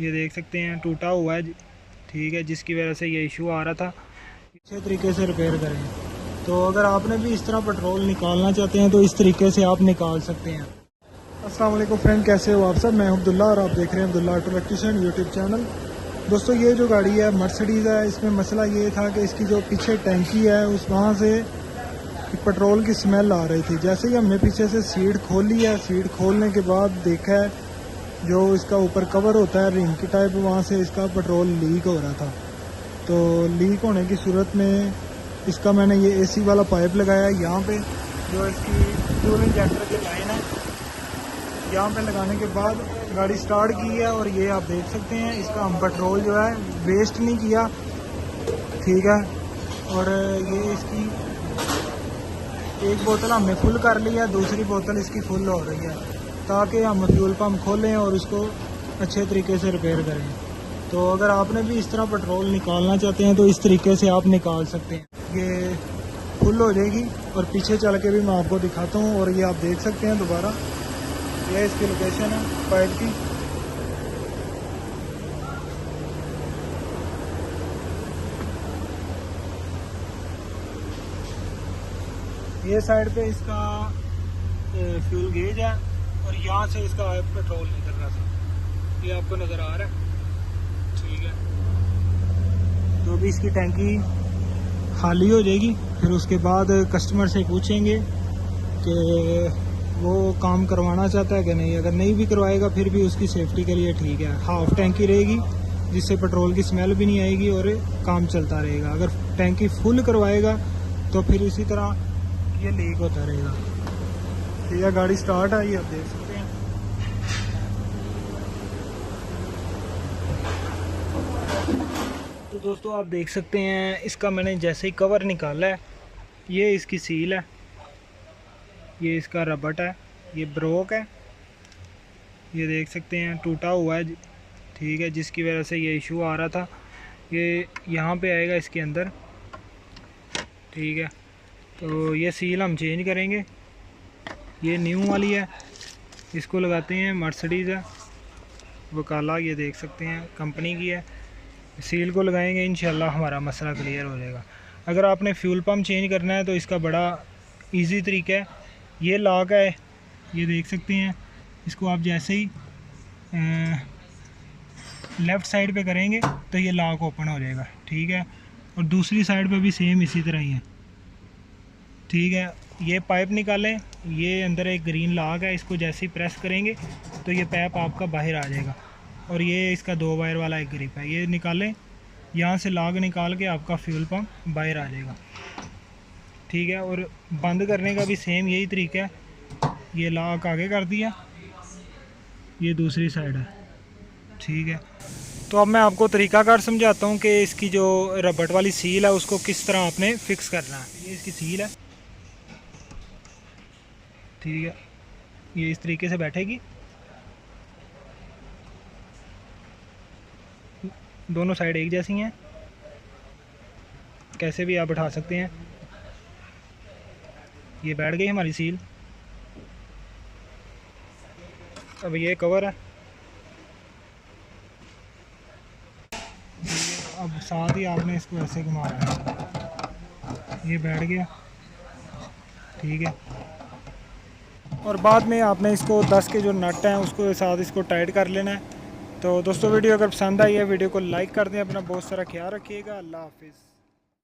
ये देख सकते हैं टूटा हुआ है, ठीक है, जिसकी वजह से ये इशू आ रहा था। अच्छे तरीके से रिपेयर करें। तो अगर आपने भी इस तरह पेट्रोल निकालना चाहते हैं तो इस तरीके से आप निकाल सकते हैं। अस्सलाम वालेकुम फ्रेंड, कैसे हो आप सब। मैं अब्दुल्ला और आप देख रहे हैं Abdullah auto electrician YouTube channel. दोस्तों ये जो गाड़ी है मर्सिडीज़ है, इसमें मसला ये था कि इसकी जो पीछे टैंकी है उस वहाँ से पेट्रोल की स्मेल आ रही थी। जैसे ही हमने पीछे से सीट खोली है, सीट खोलने के बाद देखा है जो इसका ऊपर कवर होता है रिंग की टाइप, वहाँ से इसका पेट्रोल लीक हो रहा था। तो लीक होने की सूरत में इसका मैंने ये एसी वाला पाइप लगाया है यहाँ पे, जो इसकी फ्यूल इंजेक्टर की लाइन है, यहाँ पे लगाने के बाद गाड़ी स्टार्ट की है। और ये आप देख सकते हैं इसका हम पेट्रोल जो है वेस्ट नहीं किया, ठीक है। और ये इसकी एक बोतल हमने फुल कर ली है, दूसरी बोतल इसकी फुल हो रही है, ताकि हम फ्यूल पम्प खोलें और उसको अच्छे तरीके से रिपेयर करें। तो अगर आपने भी इस तरह पेट्रोल निकालना चाहते हैं तो इस तरीके से आप निकाल सकते हैं। ये फुल हो जाएगी और पीछे चल के भी मैं आपको दिखाता हूँ। और ये आप देख सकते हैं दोबारा, ये इसकी लोकेशन है पाइप की। ये साइड पे इसका फ्यूल गेज है और यहाँ से इसका पेट्रोल निकल रहा था, ये आपको नज़र आ रहा है, ठीक है। तो अभी इसकी टैंकी खाली हो जाएगी, फिर उसके बाद कस्टमर से पूछेंगे कि वो काम करवाना चाहता है कि नहीं। अगर नहीं भी करवाएगा फिर भी उसकी सेफ्टी के लिए ठीक है, हाफ टैंकी रहेगी जिससे पेट्रोल की स्मेल भी नहीं आएगी और काम चलता रहेगा। अगर टैंकी फुल करवाएगा तो फिर इसी तरह ये लीक होता रहेगा। ठीक है, गाड़ी स्टार्ट है, ये आप देख सकते हैं। तो दोस्तों आप देख सकते हैं इसका मैंने जैसे ही कवर निकाला है, ये इसकी सील है, ये इसका रबट है, ये ब्रोक है, ये देख सकते हैं टूटा हुआ है, ठीक है, जिसकी वजह से ये इशू आ रहा था। ये यहाँ पे आएगा इसके अंदर, ठीक है। तो ये सील हम चेंज करेंगे, ये न्यू वाली है, इसको लगाते हैं, मर्सिडीज़ है वकाला, ये देख सकते हैं कंपनी की है। सील को लगाएंगे, इंशाल्लाह हमारा मसला क्लियर हो जाएगा। अगर आपने फ्यूल पम्प चेंज करना है तो इसका बड़ा इजी तरीका है, ये लॉक है, ये देख सकते हैं। इसको आप जैसे ही लेफ़्ट साइड पे करेंगे तो ये लॉक ओपन हो जाएगा, ठीक है। और दूसरी साइड पे भी सेम इसी तरह ही है, ठीक है। ये पाइप निकालें, ये अंदर एक ग्रीन लॉक है, इसको जैसे ही प्रेस करेंगे तो ये पाइप आपका बाहर आ जाएगा। और ये इसका 2 वायर वाला एक ग्रिप है, ये निकालें, यहाँ से लॉक निकाल के आपका फ्यूल पंप बाहर आ जाएगा, ठीक है। और बंद करने का भी सेम यही तरीका है, ये लॉक आगे कर दिया, ये दूसरी साइड है, ठीक है। तो अब मैं आपको तरीकाकार समझाता हूँ कि इसकी जो रबट वाली सील है उसको किस तरह आपने फ़िक्स करना है। ये इसकी सील है, ठीक है, ये इस तरीके से बैठेगी, दोनों साइड एक जैसी हैं, कैसे भी आप बैठा सकते हैं। ये बैठ गई हमारी सील। अब ये कवर है, अब साथ ही आपने इसको ऐसे घुमाना है, ये बैठ गया, ठीक है। और बाद में आपने इसको 10 के जो नट हैं उसको साथ इसको टाइट कर लेना है। तो दोस्तों वीडियो अगर पसंद आई है वीडियो को लाइक कर दें, अपना बहुत सारा ख्याल रखिएगा। अल्लाह हाफिज़।